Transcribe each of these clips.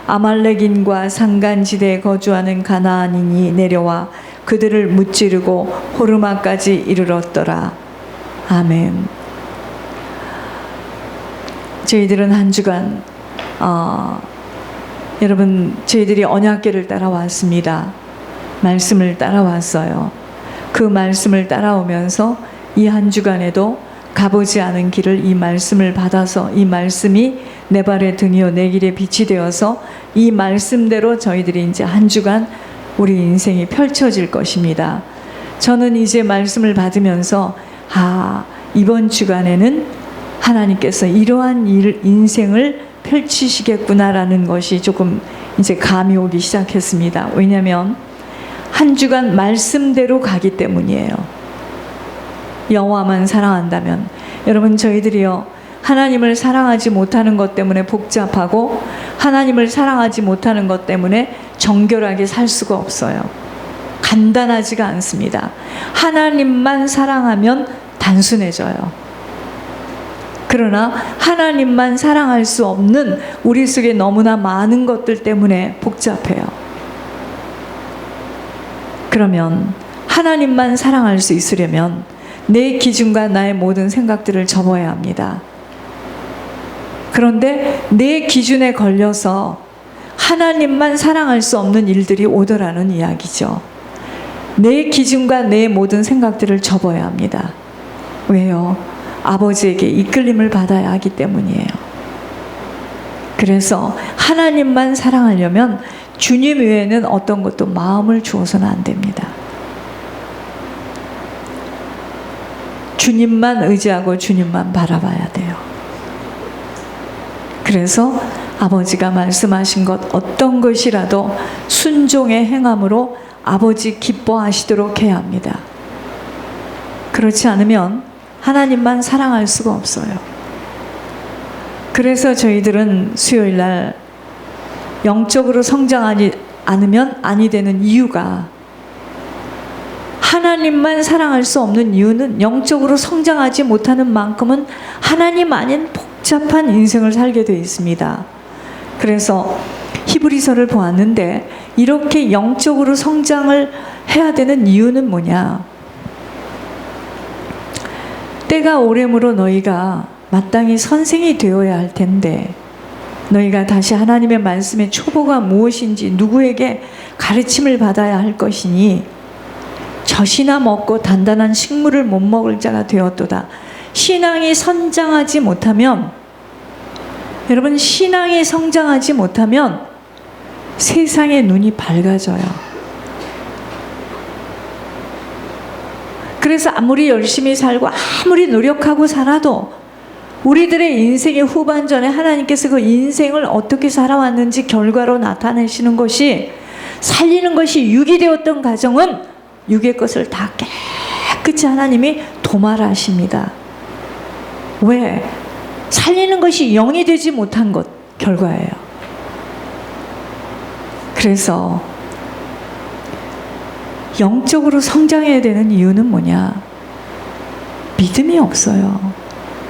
아말렉인과 산간지대에 거주하는 가나안인이 내려와 그들을 무찌르고 호르마까지 이르렀더라. 아멘. 저희들은 한 주간 여러분 저희들이 언약궤를 따라왔습니다. 말씀을 따라왔어요. 그 말씀을 따라오면서 이 한 주간에도 가보지 않은 길을 이 말씀을 받아서 이 말씀이 내 발의 등이요 내 길의 빛이 되어서 이 말씀대로 저희들이 이제 한 주간 우리 인생이 펼쳐질 것입니다. 저는 이제 말씀을 받으면서 이번 주간에는 하나님께서 이러한 인생을 펼치시겠구나라는 것이 조금 이제 감이 오기 시작했습니다. 왜냐하면 한 주간 말씀대로 가기 때문이에요. 여호와만 사랑한다면 여러분 저희들이요 하나님을 사랑하지 못하는 것 때문에 복잡하고 하나님을 사랑하지 못하는 것 때문에 정결하게 살 수가 없어요. 간단하지가 않습니다. 하나님만 사랑하면 단순해져요. 그러나 하나님만 사랑할 수 없는 우리 속에 너무나 많은 것들 때문에 복잡해요. 그러면 하나님만 사랑할 수 있으려면 내 기준과 나의 모든 생각들을 접어야 합니다. 그런데 내 기준에 걸려서 하나님만 사랑할 수 없는 일들이 오더라는 이야기죠. 내 기준과 내 모든 생각들을 접어야 합니다. 왜요? 아버지에게 이끌림을 받아야 하기 때문이에요. 그래서 하나님만 사랑하려면 주님 외에는 어떤 것도 마음을 주어서는 안 됩니다. 주님만 의지하고 주님만 바라봐야 돼요. 그래서 아버지가 말씀하신 것 어떤 것이라도 순종의 행함으로 아버지 기뻐하시도록 해야 합니다. 그렇지 않으면 하나님만 사랑할 수가 없어요. 그래서 저희들은 수요일 날 영적으로 성장하지 않으면 아니 되는 이유가 하나님만 사랑할 수 없는 이유는 영적으로 성장하지 못하는 만큼은 하나님 아닌 복잡한 인생을 살게 되어 있습니다. 그래서 히브리서를 보았는데 이렇게 영적으로 성장을 해야 되는 이유는 뭐냐? 때가 오래므로 너희가 마땅히 선생이 되어야 할 텐데 너희가 다시 하나님의 말씀의 초보가 무엇인지 누구에게 가르침을 받아야 할 것이니 젖이나 먹고 단단한 식물을 못 먹을 자가 되었도다. 신앙이 성장하지 못하면 여러분 신앙이 성장하지 못하면 세상의 눈이 밝아져요. 그래서 아무리 열심히 살고 아무리 노력하고 살아도 우리들의 인생의 후반전에 하나님께서 그 인생을 어떻게 살아왔는지 결과로 나타내시는 것이 살리는 것이 육이 되었던 가정은 육의 것을 다 깨끗이 하나님이 도말하십니다. 왜? 살리는 것이 영이 되지 못한 것 결과예요. 그래서 영적으로 성장해야 되는 이유는 뭐냐? 믿음이 없어요.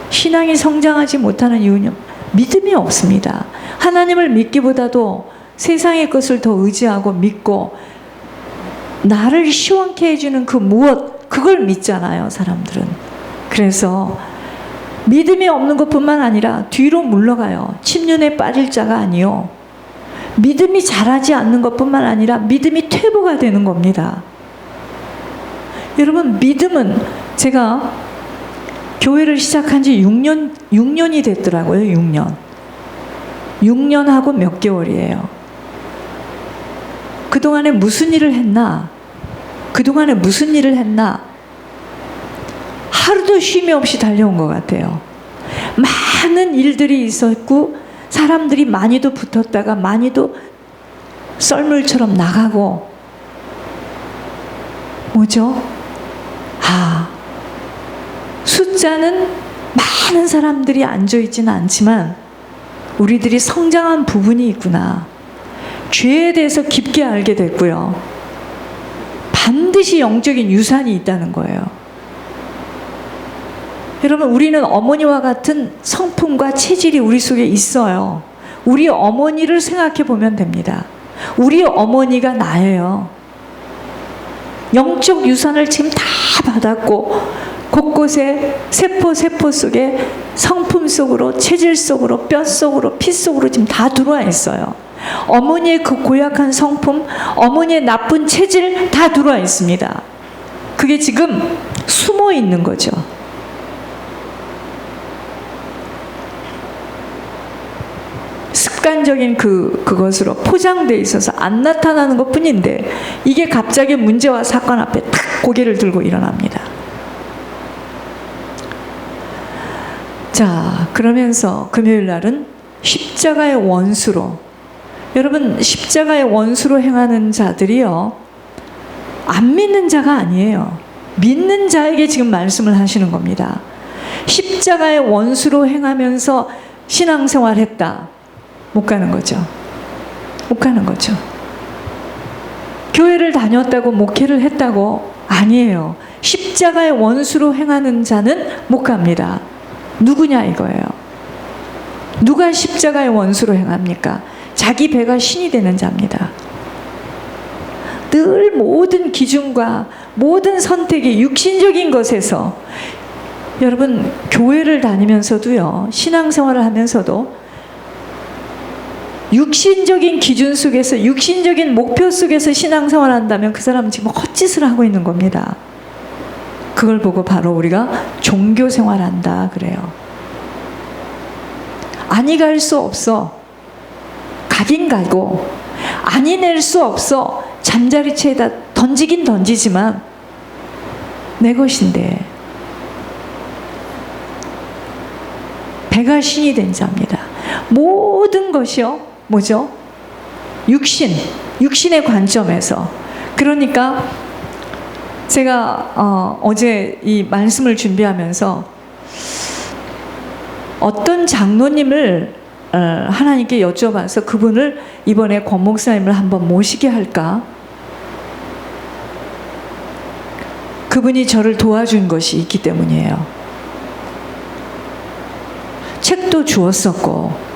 신앙이 성장하지 못하는 이유는 믿음이 없습니다. 하나님을 믿기보다도 세상의 것을 더 의지하고 믿고 나를 시원케 해주는 그 무엇 그걸 믿잖아요 사람들은. 그래서 믿음이 없는 것뿐만 아니라 뒤로 물러가요. 침륜에 빠질 자가 아니요 믿음이 자라지 않는 것뿐만 아니라 믿음이 퇴보가 되는 겁니다. 여러분 믿음은 제가 교회를 시작한 지 6년이 됐더라고요. 6년하고 몇 개월이에요. 그동안에 무슨 일을 했나? 하루도 쉼이 없이 달려온 것 같아요. 많은 일들이 있었고 사람들이 많이도 붙었다가 많이도 썰물처럼 나가고 뭐죠? 숫자는 많은 사람들이 앉아있지는 않지만 우리들이 성장한 부분이 있구나. 죄에 대해서 깊게 알게 됐고요. 반드시 영적인 유산이 있다는 거예요. 여러분 우리는 어머니와 같은 성품과 체질이 우리 속에 있어요. 우리 어머니를 생각해 보면 됩니다. 우리 어머니가 나예요. 영적 유산을 지금 다 받았고 곳곳에 세포 속에 성품 속으로, 체질 속으로, 뼈 속으로, 피 속으로 지금 다 들어와 있어요. 어머니의 그 고약한 성품, 어머니의 나쁜 체질 다 들어와 있습니다. 그게 지금 숨어 있는 거죠. 습관적인 그것으로 포장되어 있어서 안 나타나는 것 뿐인데 이게 갑자기 문제와 사건 앞에 탁 고개를 들고 일어납니다. 자, 그러면서 금요일 날은 십자가의 원수로, 여러분 십자가의 원수로 행하는 자들이요, 안 믿는 자가 아니에요. 믿는 자에게 지금 말씀을 하시는 겁니다. 십자가의 원수로 행하면서 신앙생활 했다. 못 가는 거죠. 못 가는 거죠. 교회를 다녔다고 목회를 했다고 아니에요. 십자가의 원수로 행하는 자는 못 갑니다. 누구냐 이거예요. 누가 십자가의 원수로 행합니까? 자기 배가 신이 되는 자입니다. 늘 모든 기준과 모든 선택이 육신적인 것에서, 여러분 교회를 다니면서도요, 신앙생활을 하면서도 육신적인 기준 속에서, 육신적인 목표 속에서 신앙생활을 한다면 그 사람은 지금 헛짓을 하고 있는 겁니다. 그걸 보고 바로 우리가 종교생활한다 그래요. 아니 갈 수 없어. 가긴 가고 아니 낼 수 없어. 잠자리채에다 던지긴 던지지만 내 것인데, 배가 신이 된 자입니다. 모든 것이요, 뭐죠? 육신의 관점에서. 그러니까 제가 어제 이 말씀을 준비하면서 어떤 장로님을 하나님께 여쭤봐서 그분을 이번에 권 목사님을 한번 모시게 할까? 그분이 저를 도와준 것이 있기 때문이에요. 책도 주었었고,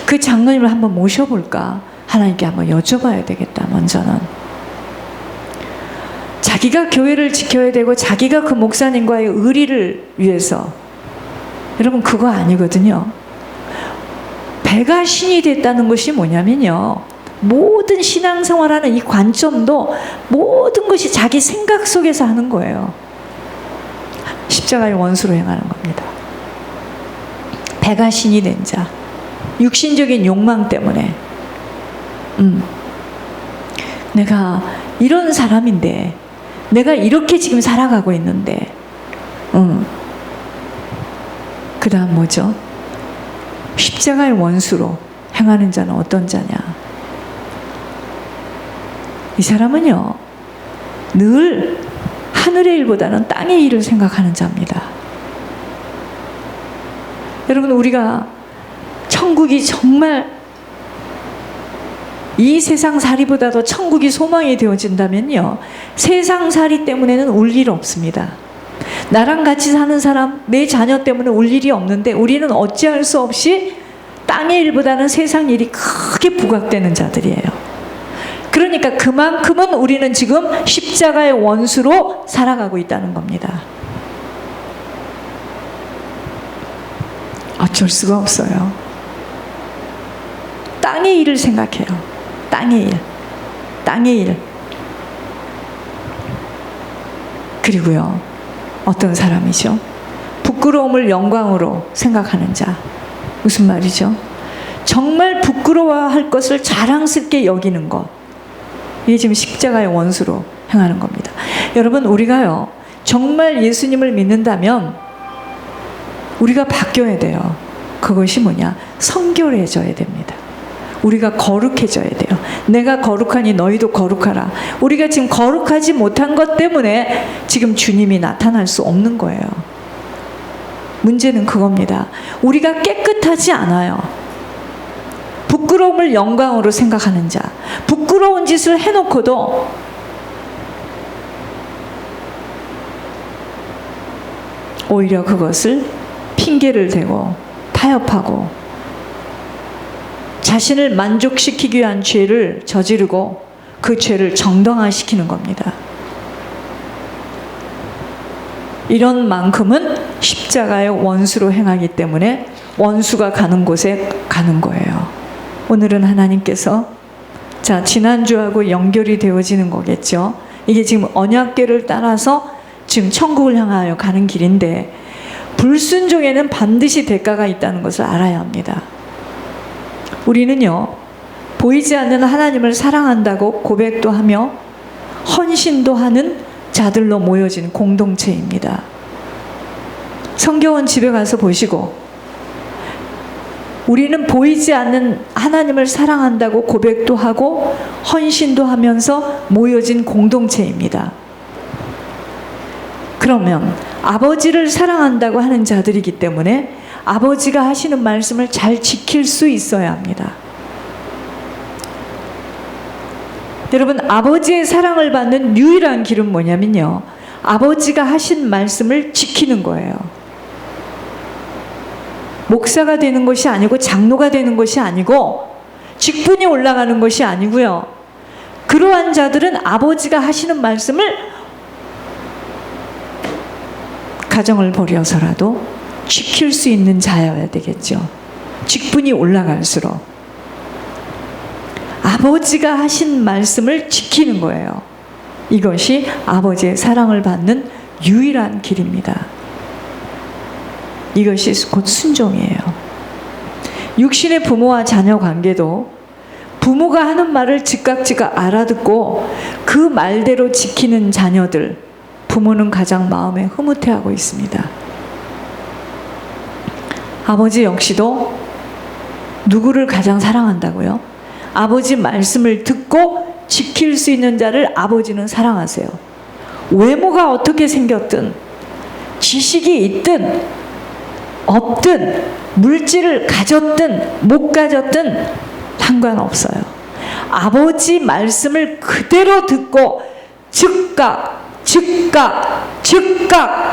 그 장로님을 한번 모셔볼까? 하나님께 한번 여쭤봐야 되겠다. 먼저는 자기가 교회를 지켜야 되고 자기가 그 목사님과의 의리를 위해서, 여러분 그거 아니거든요. 배가 신이 됐다는 것이 뭐냐면요, 모든 신앙생활하는 이 관점도 모든 것이 자기 생각 속에서 하는 거예요. 십자가의 원수로 행하는 겁니다. 배가 신이 된 자, 육신적인 욕망 때문에 내가 이런 사람인데, 내가 이렇게 지금 살아가고 있는데, 그 다음 뭐죠? 십자가의 원수로 행하는 자는 어떤 자냐? 이 사람은요, 늘 하늘의 일보다는 땅의 일을 생각하는 자입니다. 여러분, 우리가 천국이 정말 이 세상살이보다도 천국이 소망이 되어진다면요, 세상살이 때문에는 울 일 없습니다. 나랑 같이 사는 사람, 내 자녀 때문에 울 일이 없는데 우리는 어찌할 수 없이 땅의 일보다는 세상 일이 크게 부각되는 자들이에요. 그러니까 그만큼은 우리는 지금 십자가의 원수로 살아가고 있다는 겁니다. 어쩔 수가 없어요. 땅의 일을 생각해요. 땅의 일. 그리고요, 어떤 사람이죠? 부끄러움을 영광으로 생각하는 자. 무슨 말이죠? 정말 부끄러워할 것을 자랑스럽게 여기는 것. 이게 지금 십자가의 원수로 행하는 겁니다. 여러분, 우리가요, 정말 예수님을 믿는다면 우리가 바뀌어야 돼요. 그것이 뭐냐? 성결해져야 됩니다. 우리가 거룩해져야 돼요. 내가 거룩하니 너희도 거룩하라. 우리가 지금 거룩하지 못한 것 때문에 지금 주님이 나타날 수 없는 거예요. 문제는 그겁니다. 우리가 깨끗하지 않아요. 부끄러움을 영광으로 생각하는 자, 부끄러운 짓을 해놓고도 오히려 그것을 핑계를 대고 타협하고 자신을 만족시키기 위한 죄를 저지르고 그 죄를 정당화시키는 겁니다. 이런 만큼은 십자가의 원수로 행하기 때문에 원수가 가는 곳에 가는 거예요. 오늘은 하나님께서, 자, 지난주하고 연결이 되어지는 거겠죠. 이게 지금 언약궤를 따라서 지금 천국을 향하여 가는 길인데, 불순종에는 반드시 대가가 있다는 것을 알아야 합니다. 우리는요, 보이지 않는 하나님을 사랑한다고 고백도 하며 헌신도 하는 자들로 모여진 공동체입니다. 성경은 집에 가서 보시고, 우리는 보이지 않는 하나님을 사랑한다고 고백도 하고 헌신도 하면서 모여진 공동체입니다. 그러면 아버지를 사랑한다고 하는 자들이기 때문에 아버지가 하시는 말씀을 잘 지킬 수 있어야 합니다. 여러분, 아버지의 사랑을 받는 유일한 길은 뭐냐면요, 아버지가 하신 말씀을 지키는 거예요. 목사가 되는 것이 아니고 장로가 되는 것이 아니고 직분이 올라가는 것이 아니고요. 그러한 자들은 아버지가 하시는 말씀을 가정을 버려서라도 지킬 수 있는 자여야 되겠죠. 직분이 올라갈수록 아버지가 하신 말씀을 지키는 거예요. 이것이 아버지의 사랑을 받는 유일한 길입니다. 이것이 곧 순종이에요. 육신의 부모와 자녀 관계도 부모가 하는 말을 즉각 알아듣고 그 말대로 지키는 자녀들, 부모는 가장 마음에 흐뭇해하고 있습니다. 아버지 역시도 누구를 가장 사랑한다고요? 아버지 말씀을 듣고 지킬 수 있는 자를 아버지는 사랑하세요. 외모가 어떻게 생겼든, 지식이 있든 없든, 물질을 가졌든 못 가졌든 상관없어요. 아버지 말씀을 그대로 듣고 즉각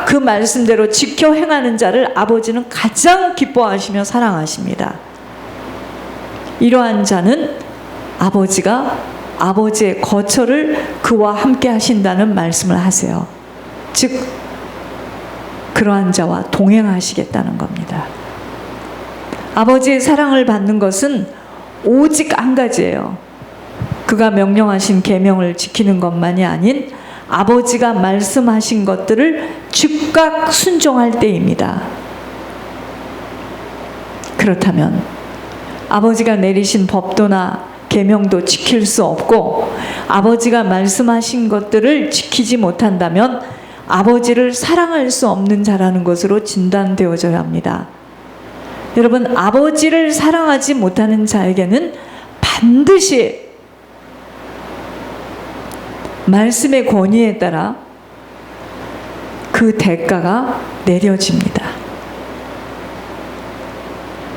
그 말씀대로 지켜 행하는 자를 아버지는 가장 기뻐하시며 사랑하십니다. 이러한 자는 아버지가 아버지의 거처를 그와 함께 하신다는 말씀을 하세요. 즉 그러한 자와 동행하시겠다는 겁니다. 아버지의 사랑을 받는 것은 오직 한 가지예요. 그가 명령하신 계명을 지키는 것만이 아닌 아버지가 말씀하신 것들을 즉각 순종할 때입니다. 그렇다면 아버지가 내리신 법도나 계명도 지킬 수 없고 아버지가 말씀하신 것들을 지키지 못한다면 아버지를 사랑할 수 없는 자라는 것으로 진단되어져야 합니다. 여러분, 아버지를 사랑하지 못하는 자에게는 반드시 말씀의 권위에 따라 그 대가가 내려집니다.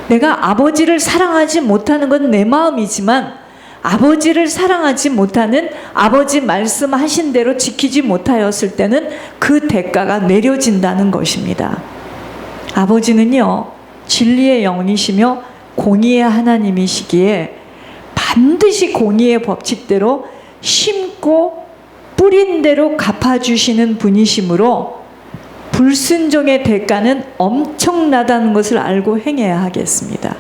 내가 아버지를 사랑하지 못하는 건 내 마음이지만 아버지를 사랑하지 못하는, 아버지 말씀하신 대로 지키지 못하였을 때는 그 대가가 내려진다는 것입니다. 아버지는요, 진리의 영이시며 공의의 하나님이시기에 반드시 공의의 법칙대로 심고 뿌린 대로 갚아주시는 분이시므로 불순종의 대가는 엄청나다는 것을 알고 행해야 하겠습니다.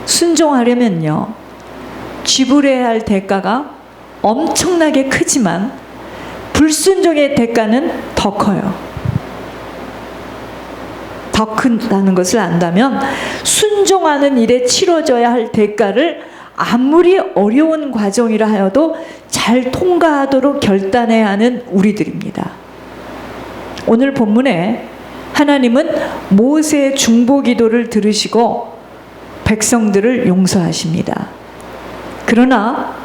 순종하려면요, 지불해야 할 대가가 엄청나게 크지만 불순종의 대가는 더 커요. 더 크다는 것을 안다면 순종하는 일에 치러져야 할 대가를 아무리 어려운 과정이라 하여도 잘 통과하도록 결단해야 하는 우리들입니다. 오늘 본문에 하나님은 모세의 중보기도를 들으시고 백성들을 용서하십니다. 그러나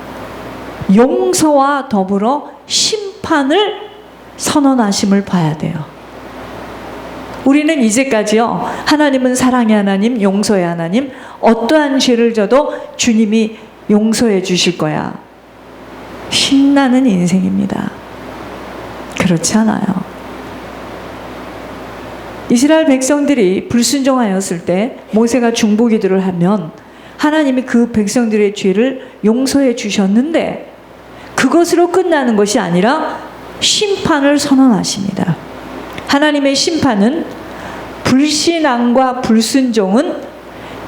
용서와 더불어 심판을 선언하심을 봐야 돼요. 우리는 이제까지요, 하나님은 사랑의 하나님, 용서의 하나님, 어떠한 죄를 져도 주님이 용서해 주실 거야, 신나는 인생입니다. 그렇지 않아요. 이스라엘 백성들이 불순종하였을 때 모세가 중보기도를 하면 하나님이 그 백성들의 죄를 용서해 주셨는데 그것으로 끝나는 것이 아니라 심판을 선언하십니다. 하나님의 심판은 불신앙과 불순종은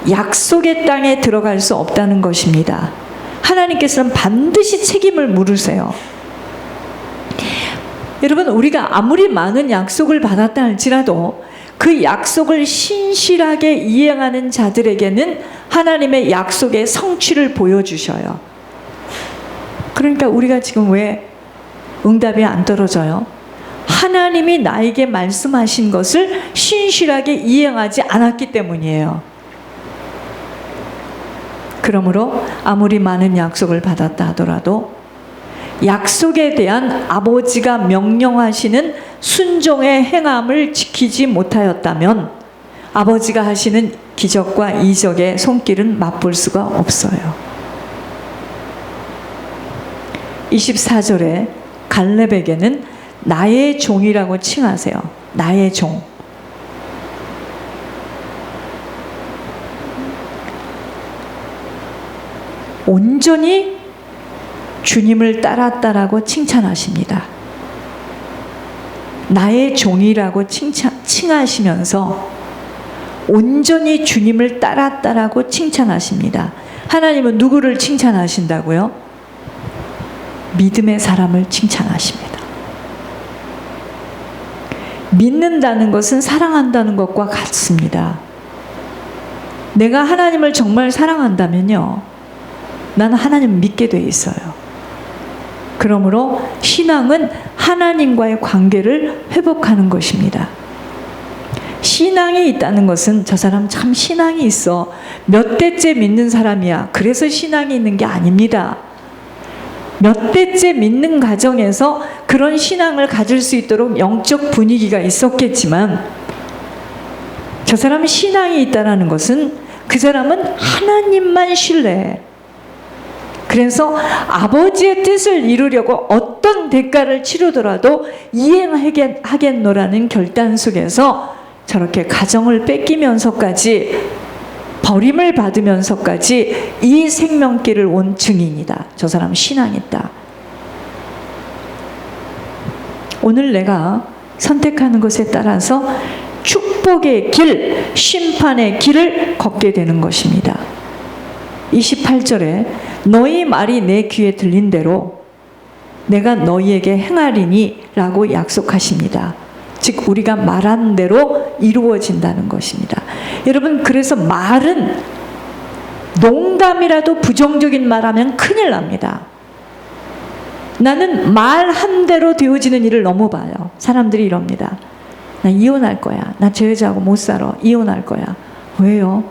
약속의 땅에 들어갈 수 없다는 것입니다. 하나님께서는 반드시 책임을 물으세요. 여러분, 우리가 아무리 많은 약속을 받았다 할지라도 그 약속을 신실하게 이행하는 자들에게는 하나님의 약속의 성취를 보여주셔요. 그러니까 우리가 지금 왜 응답이 안 떨어져요? 하나님이 나에게 말씀하신 것을 신실하게 이행하지 않았기 때문이에요. 그러므로 아무리 많은 약속을 받았다 하더라도 약속에 대한 아버지가 명령하시는 순종의 행함을 지키지 못하였다면 아버지가 하시는 기적과 이적의 손길은 맛볼 수가 없어요. 24절에 갈렙에게는 나의 종이라고 칭하세요. 나의 종. 온전히 주님을 따랐다라고 칭찬하십니다. 나의 종이라고 칭하시면서 온전히 주님을 따랐다라고 칭찬하십니다. 하나님은 누구를 칭찬하신다고요? 믿음의 사람을 칭찬하십니다. 믿는다는 것은 사랑한다는 것과 같습니다. 내가 하나님을 정말 사랑한다면요, 나는 하나님을 믿게 돼 있어요. 그러므로 신앙은 하나님과의 관계를 회복하는 것입니다. 신앙이 있다는 것은 저 사람 참 신앙이 있어, 몇 대째 믿는 사람이야, 그래서 신앙이 있는 게 아닙니다. 몇 대째 믿는 가정에서 그런 신앙을 가질 수 있도록 영적 분위기가 있었겠지만 저 사람은 신앙이 있다는 것은 그 사람은 하나님만 신뢰해. 그래서 아버지의 뜻을 이루려고 어떤 대가를 치르더라도 이행하겠노라는 결단 속에서 저렇게 가정을 뺏기면서까지 버림을 받으면서까지 이 생명길을 온 증인이다. 저 사람 신앙이 있다. 오늘 내가 선택하는 것에 따라서 축복의 길, 심판의 길을 걷게 되는 것입니다. 28절에 너희 말이 내 귀에 들린 대로 내가 너희에게 행하리니 라고 약속하십니다. 즉 우리가 말한 대로 이루어진다는 것입니다. 여러분, 그래서 말은 농담이라도 부정적인 말하면 큰일 납니다. 나는 말한 대로 되어지는 일을 너무 봐요. 사람들이 이럽니다. 나 이혼할 거야. 나 저 여자하고 못 살아. 이혼할 거야. 왜요?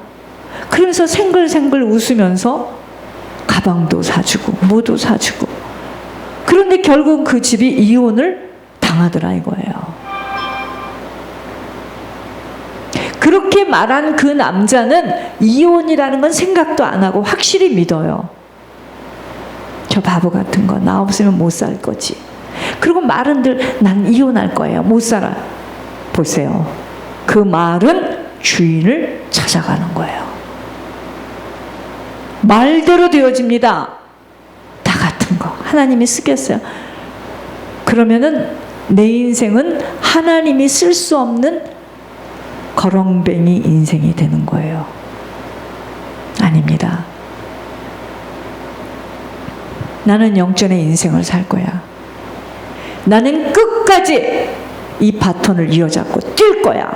그러면서 생글생글 웃으면서 가방도 사주고 뭐도 사주고, 그런데 결국 그 집이 이혼을 당하더라 이거예요. 그렇게 말한 그 남자는 이혼이라는 건 생각도 안 하고 확실히 믿어요. 저 바보 같은 거 나 없으면 못 살 거지. 그리고 말은들 난 이혼할 거예요. 못 살아. 보세요. 그 말은 주인을 찾아가는 거예요. 말대로 되어집니다. 다 같은 거. 하나님이 쓰겠어요. 그러면은 내 인생은 하나님이 쓸 수 없는 거렁뱅이 인생이 되는 거예요. 아닙니다. 나는 영전의 인생을 살 거야. 나는 끝까지 이 바톤을 이어잡고 뛸 거야.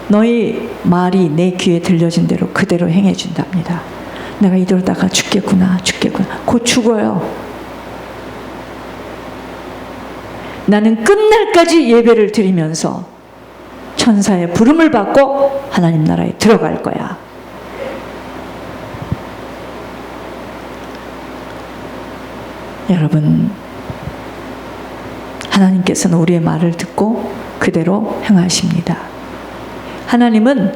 너희 말이 내 귀에 들려진 대로 그대로 행해준답니다. 내가 이러다가 죽겠구나. 곧 죽어요. 나는 끝날까지 예배를 드리면서 천사의 부름을 받고 하나님 나라에 들어갈 거야. 여러분, 하나님께서는 우리의 말을 듣고 그대로 행하십니다. 하나님은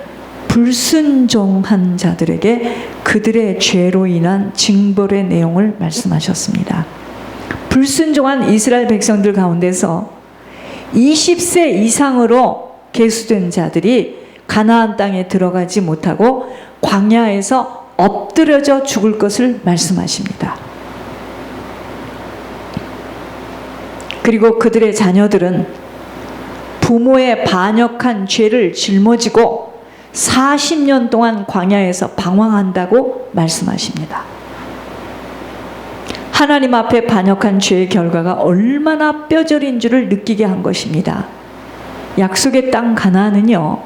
불순종한 자들에게 그들의 죄로 인한 징벌의 내용을 말씀하셨습니다. 불순종한 이스라엘 백성들 가운데서 20세 이상으로 계수된 자들이 가나안 땅에 들어가지 못하고 광야에서 엎드려져 죽을 것을 말씀하십니다. 그리고 그들의 자녀들은 부모의 반역한 죄를 짊어지고 40년 동안 광야에서 방황한다고 말씀하십니다. 하나님 앞에 반역한 죄의 결과가 얼마나 뼈저린 줄을 느끼게 한 것입니다. 약속의 땅 가나안은요,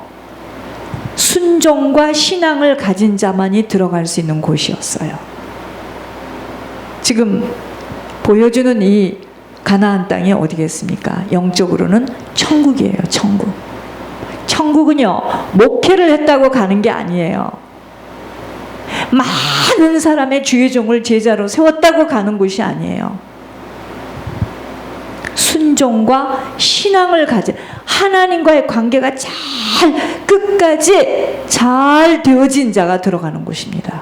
순종과 신앙을 가진 자만이 들어갈 수 있는 곳이었어요. 지금 보여주는 이 가나안 땅이 어디겠습니까? 영적으로는 천국이에요. 천국. 천국은요, 목회를 했다고 가는 게 아니에요. 많은 사람의 주의 종을 제자로 세웠다고 가는 곳이 아니에요. 순종과 신앙을 가진, 하나님과의 관계가 끝까지 잘 되어진 자가 들어가는 곳입니다.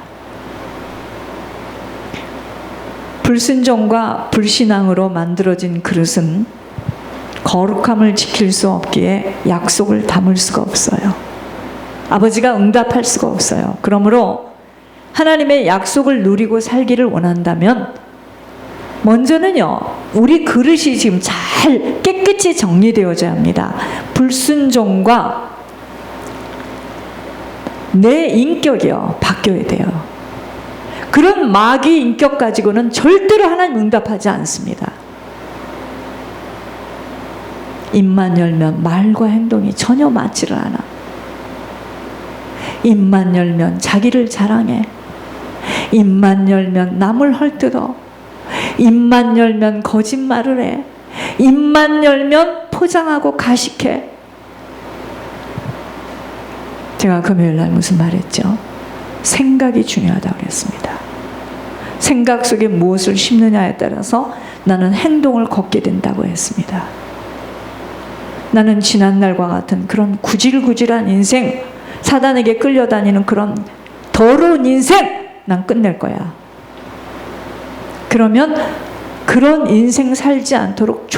불순종과 불신앙으로 만들어진 그릇은 거룩함을 지킬 수 없기에 약속을 담을 수가 없어요. 아버지가 응답할 수가 없어요. 그러므로 하나님의 약속을 누리고 살기를 원한다면 먼저는요, 우리 그릇이 지금 잘 깨끗이 정리되어져야 합니다. 불순종과 내 인격이요, 바뀌어야 돼요. 그런 마귀 인격 가지고는 절대로 하나님 응답하지 않습니다. 입만 열면 말과 행동이 전혀 맞지를 않아. 입만 열면 자기를 자랑해. 입만 열면 남을 헐뜯어. 입만 열면 거짓말을 해. 입만 열면 포장하고 가식해. 제가 금요일날 무슨 말했죠? 생각이 중요하다고 그랬습니다. 생각 속에 무엇을 심느냐에 따라서 나는 행동을 걷게 된다고 했습니다. 나는 지난날과 같은 그런 구질구질한 인생, 사단에게 끌려다니는 그런 더러운 인생 난 끝낼 거야. 그러면 그런 인생 살지 않도록